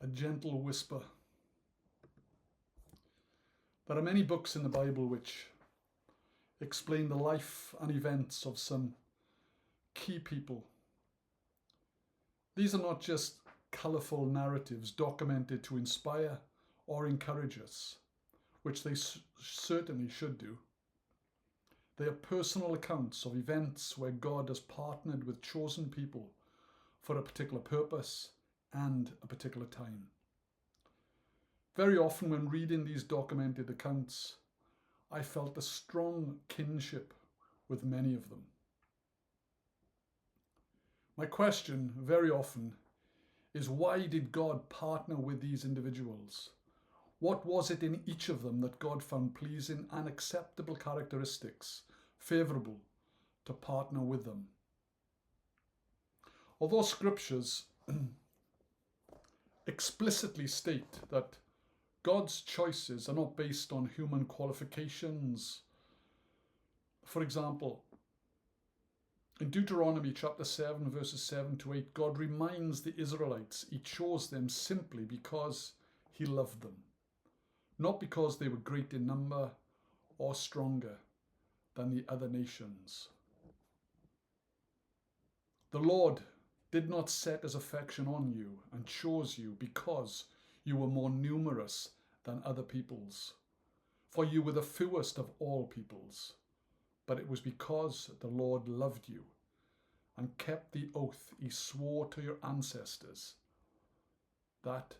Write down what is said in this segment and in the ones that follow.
a gentle whisper. There are many books in the Bible which explain the life and events of some key people. These are not just colourful narratives documented to inspire or encourage us, which they certainly should do. They are personal accounts of events where God has partnered with chosen people for a particular purpose and a particular time. Very often when reading these documented accounts, I felt a strong kinship with many of them. My question very often is, why did God partner with these individuals? What was it in each of them that God found pleasing and acceptable characteristics favourable to partner with them? Although scriptures explicitly state that God's choices are not based on human qualifications, for example, in Deuteronomy chapter 7 verses 7 to 8, God reminds the Israelites he chose them simply because he loved them, not because they were great in number or stronger than the other nations. The Lord did not set his affection on you and chose you because you were more numerous than other peoples, for you were the fewest of all peoples. But it was because the Lord loved you and kept the oath he swore to your ancestors, that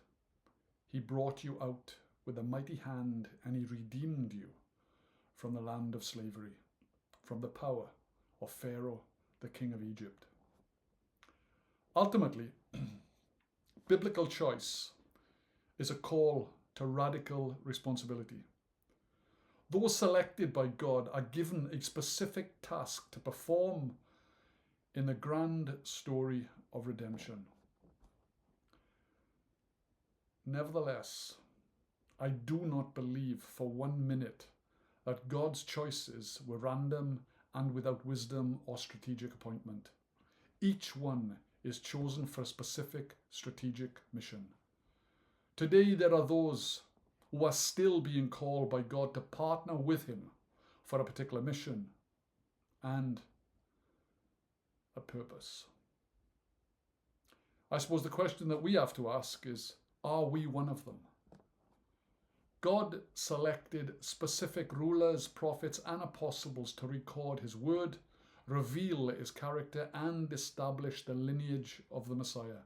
he brought you out with a mighty hand and he redeemed you from the land of slavery, from the power of Pharaoh, the king of Egypt. Ultimately, biblical choice is a call to radical responsibility. Those selected by God are given a specific task to perform in the grand story of redemption. Nevertheless, I do not believe for 1 minute that God's choices were random and without wisdom or strategic appointment. Each one is chosen for a specific strategic mission. Today there are those who are still being called by God to partner with him for a particular mission and a purpose. I suppose the question that we have to ask is, are we one of them? God selected specific rulers, prophets, and apostles to record his word, reveal his character, and establish the lineage of the Messiah.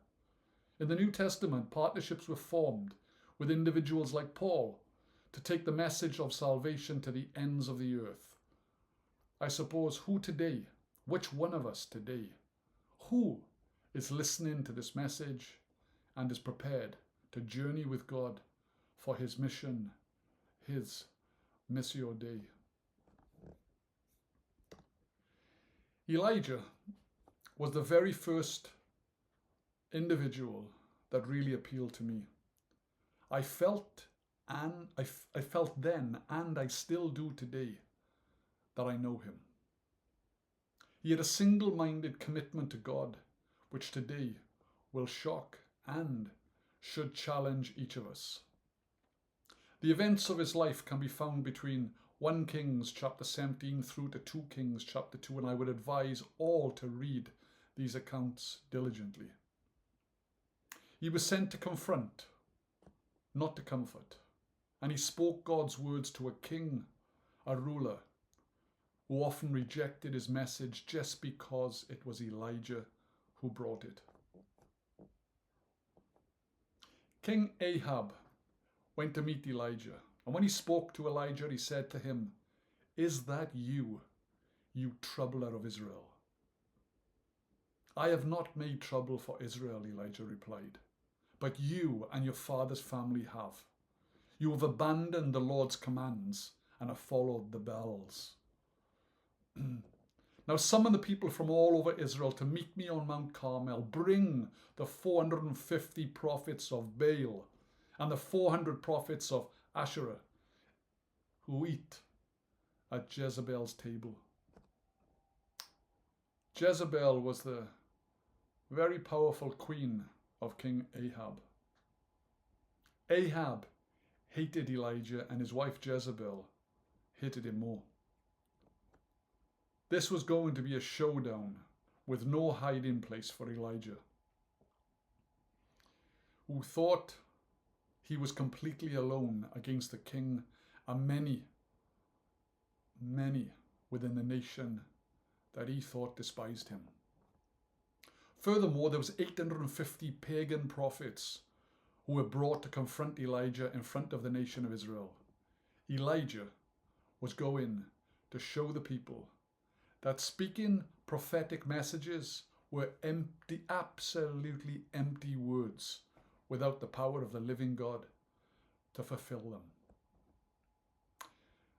In the New Testament, partnerships were formed with individuals like Paul to take the message of salvation to the ends of the earth. I suppose which one of us today, who is listening to this message and is prepared to journey with God for his mission, his Missio Dei? Elijah was the very first individual that really appealed to me. I felt then, and I still do today, that I know him. He had a single-minded commitment to God, which today will shock and should challenge each of us. The events of his life can be found between 1 Kings chapter 17 through to 2 Kings chapter 2, and I would advise all to read these accounts diligently. He was sent to confront, not to comfort, and he spoke God's words to a king, a ruler, who often rejected his message just because it was Elijah who brought it. King Ahab went to meet Elijah, and when he spoke to Elijah, he said to him, "Is that you, you troubler of Israel?" "I have not made trouble for Israel," Elijah replied, "but you and your father's family have. You have abandoned the Lord's commands and have followed the Baals." "Now summon the people from all over Israel to meet me on Mount Carmel. Bring the 450 prophets of Baal and the 400 prophets of Asherah who eat at Jezebel's table." Jezebel was the very powerful queen of King Ahab. Ahab hated Elijah, and his wife Jezebel hated him more. This was going to be a showdown with no hiding place for Elijah, who thought he was completely alone against the king and many within the nation that he thought despised him. Furthermore, there was 850 pagan prophets who were brought to confront Elijah in front of the nation of Israel. Elijah was going to show the people that speaking prophetic messages were empty, absolutely empty words without the power of the living God to fulfill them.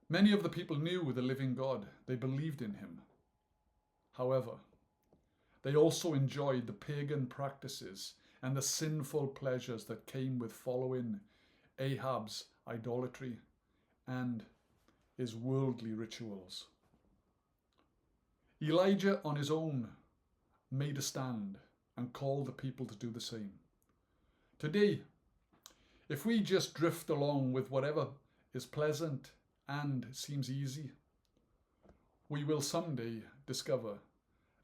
Many of the people knew the living God. They believed in him. However, they also enjoyed the pagan practices and the sinful pleasures that came with following Ahab's idolatry and his worldly rituals. Elijah on his own made a stand and called the people to do the same. Today, if we just drift along with whatever is pleasant and seems easy, we will someday discover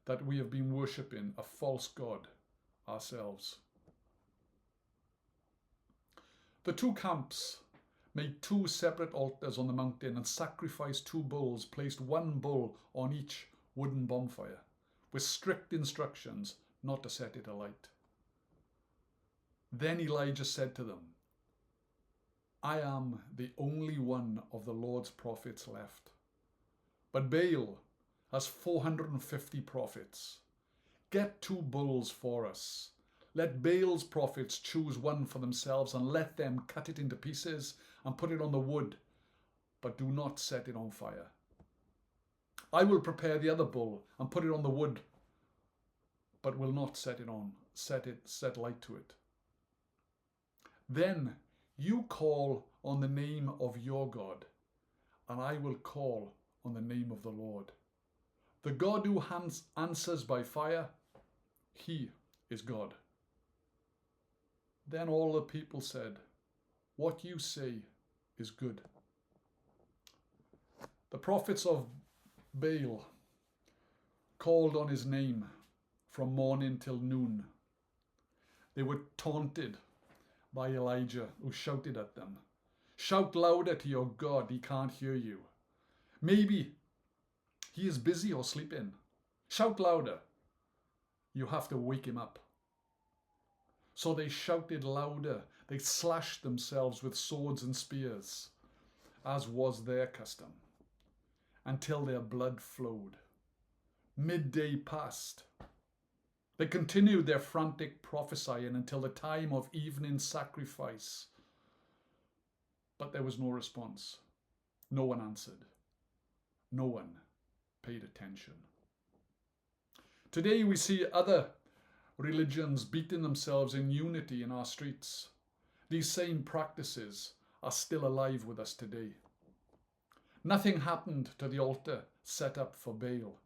that we have been worshipping a false god ourselves. The two camps made two separate altars on the mountain and sacrificed two bulls, placed one bull on each wooden bonfire, with strict instructions not to set it alight. Then Elijah said to them, I am the only one of the Lord's prophets left, but Baal has 450 prophets. Get two bulls for us. Let Baal's prophets choose one for themselves and let them cut it into pieces and put it on the wood, but do not set it on fire. I will prepare the other bull and put it on the wood, but will not set light to it. Then you call on the name of your God, and I will call on the name of the Lord. The God who answers by fire, he is God. Then all the people said, what you say is good. The prophets of Baal called on his name from morning till noon. They were taunted by Elijah, who shouted at them, shout louder to your God, he can't hear you. Maybe he is busy or sleeping. Shout louder. You have to wake him up. So they shouted louder. They slashed themselves with swords and spears, as was their custom, until their blood flowed. Midday passed. They continued their frantic prophesying until the time of evening sacrifice. But there was no response. No one answered. No one paid attention. Today we see other religions beating themselves in unity in our streets. These same practices are still alive with us today. Nothing happened to the altar set up for Baal.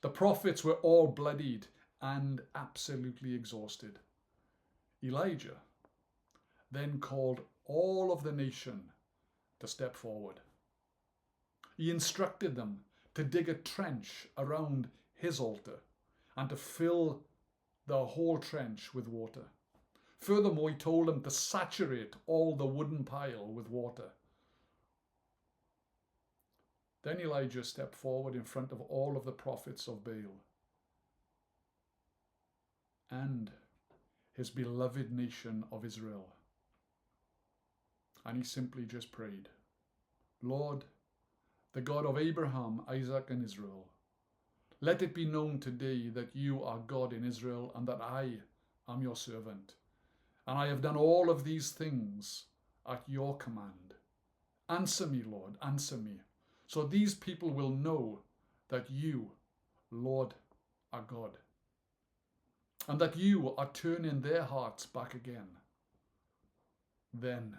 The prophets were all bloodied and absolutely exhausted. Elijah then called all of the nation to step forward. He instructed them to dig a trench around his altar and to fill the whole trench with water. Furthermore, he told them to saturate all the wooden pile with water. Then Elijah stepped forward in front of all of the prophets of Baal and his beloved nation of Israel. And he simply just prayed, Lord, the God of Abraham, Isaac, and Israel, let it be known today that you are God in Israel and that I am your servant. And I have done all of these things at your command. Answer me, Lord, answer me, so these people will know that you, Lord, are God, and that you are turning their hearts back again. Then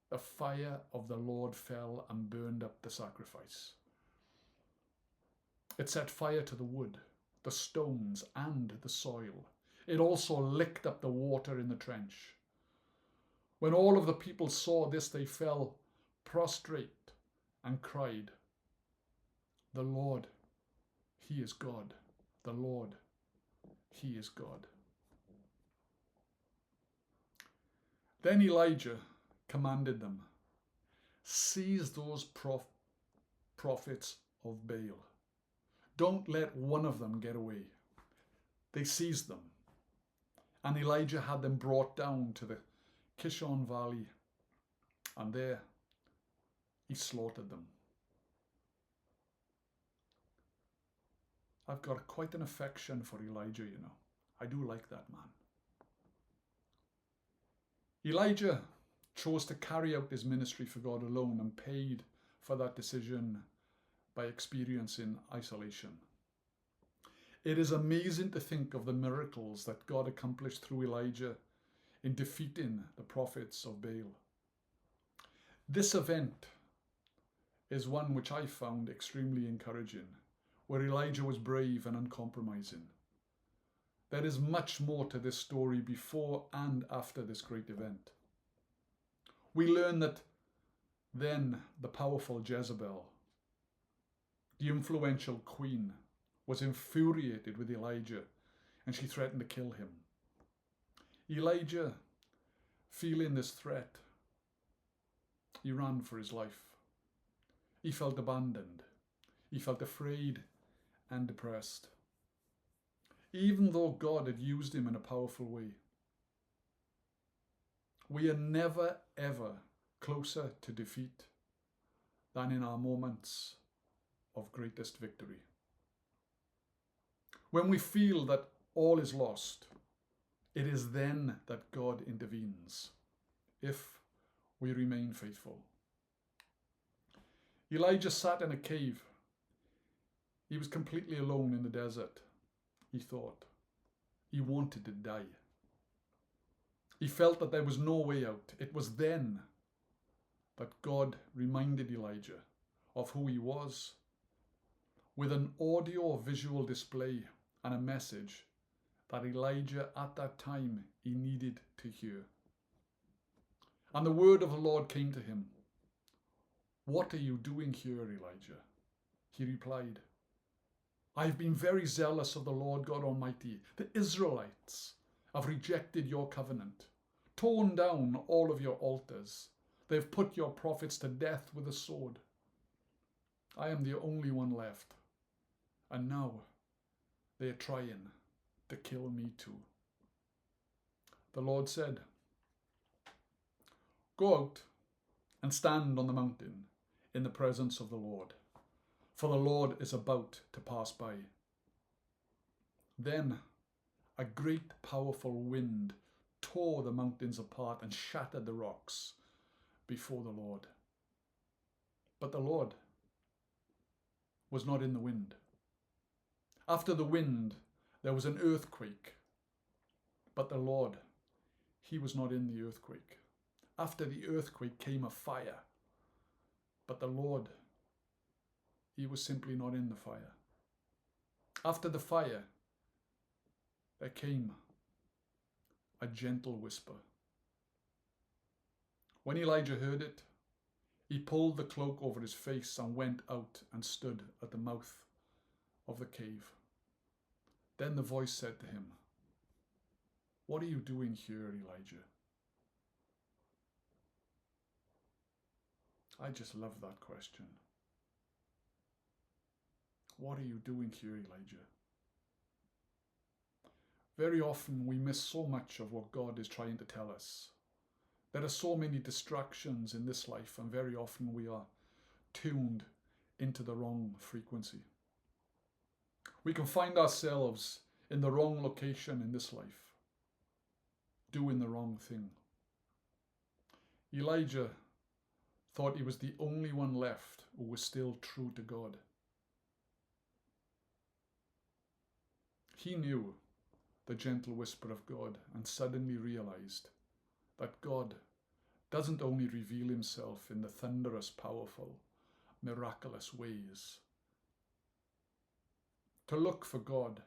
the fire of the Lord fell and burned up the sacrifice. It set fire to the wood, the stones, and the soil. It also licked up the water in the trench. When all of the people saw this, they fell prostrate and cried, "The Lord, He is God. The Lord, He is God." Then Elijah commanded them, "Seize those prophets of Baal. Don't let one of them get away." They seized them, and Elijah had them brought down to the Kishon Valley, and there he slaughtered them. I've got quite an affection for Elijah, you know. I do like that man. Elijah chose to carry out his ministry for God alone and paid for that decision by experiencing isolation. It is amazing to think of the miracles that God accomplished through Elijah in defeating the prophets of Baal. This event is one which I found extremely encouraging, where Elijah was brave and uncompromising. There is much more to this story before and after this great event. We learn that then the powerful Jezebel, the influential queen, was infuriated with Elijah, and she threatened to kill him. Elijah, feeling this threat, he ran for his life. He felt abandoned. He felt afraid and depressed, even though God had used him in a powerful way. We are never, ever closer to defeat than in our moments of greatest victory. When we feel that all is lost, it is then that God intervenes, if we remain faithful. Elijah sat in a cave. He was completely alone in the desert, he thought. He wanted to die. He felt that there was no way out. It was then that God reminded Elijah of who he was, with an audio-visual display and a message that Elijah at that time he needed to hear. And the word of the Lord came to him. "What are you doing here, Elijah?" He replied, "I've been very zealous of the Lord God Almighty. The Israelites have rejected your covenant, torn down all of your altars. They've put your prophets to death with a sword. I am the only one left, and now they are trying to kill me too." The Lord said, "Go out and stand on the mountain in the presence of the Lord, for the Lord is about to pass by." Then a great powerful wind tore the mountains apart and shattered the rocks before the Lord. But the Lord was not in the wind. After the wind, there was an earthquake. But the Lord, he was not in the earthquake. After the earthquake came a fire. But the Lord, he was simply not in the fire. After the fire, there came a gentle whisper. When Elijah heard it, he pulled the cloak over his face and went out and stood at the mouth of the cave. Then the voice said to him, "What are you doing here, Elijah?" I just love that question. What are you doing here, Elijah? Very often we miss so much of what God is trying to tell us. There are so many distractions in this life, and very often we are tuned into the wrong frequency. We can find ourselves in the wrong location in this life, doing the wrong thing. Elijah thought he was the only one left who was still true to God. He knew the gentle whisper of God and suddenly realized that God doesn't only reveal himself in the thunderous, powerful, miraculous ways. To look for God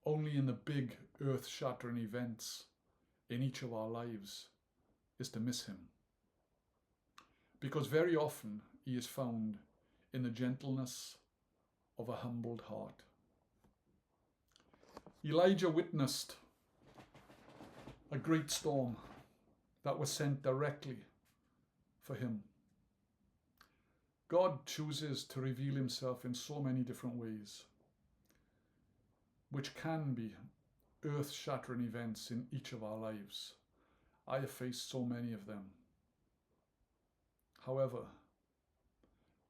only in the big earth-shattering events in each of our lives is to miss him, because very often he is found in the gentleness of a humbled heart. Elijah witnessed a great storm that was sent directly for him. God chooses to reveal himself in so many different ways, which can be earth-shattering events in each of our lives. I have faced so many of them. However,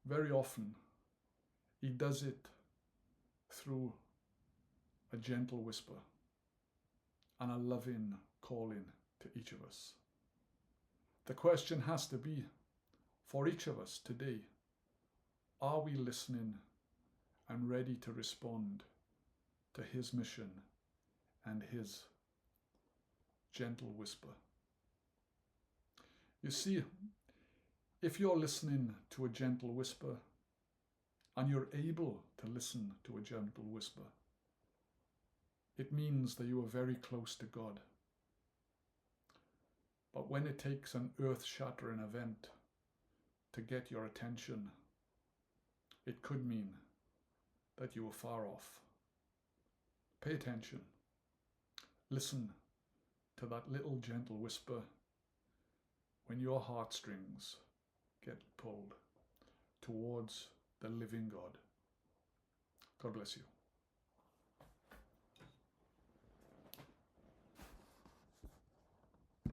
very often he does it through a gentle whisper and a loving calling to each of us. The question has to be, for each of us today, are we listening and ready to respond to his mission and his gentle whisper? You see, if you're listening to a gentle whisper, and you're able to listen to a gentle whisper, it means that you are very close to God. But when it takes an earth-shattering event to get your attention, it could mean that you are far off. Pay attention. Listen to that little gentle whisper when your heartstrings get pulled towards the living God. God bless you.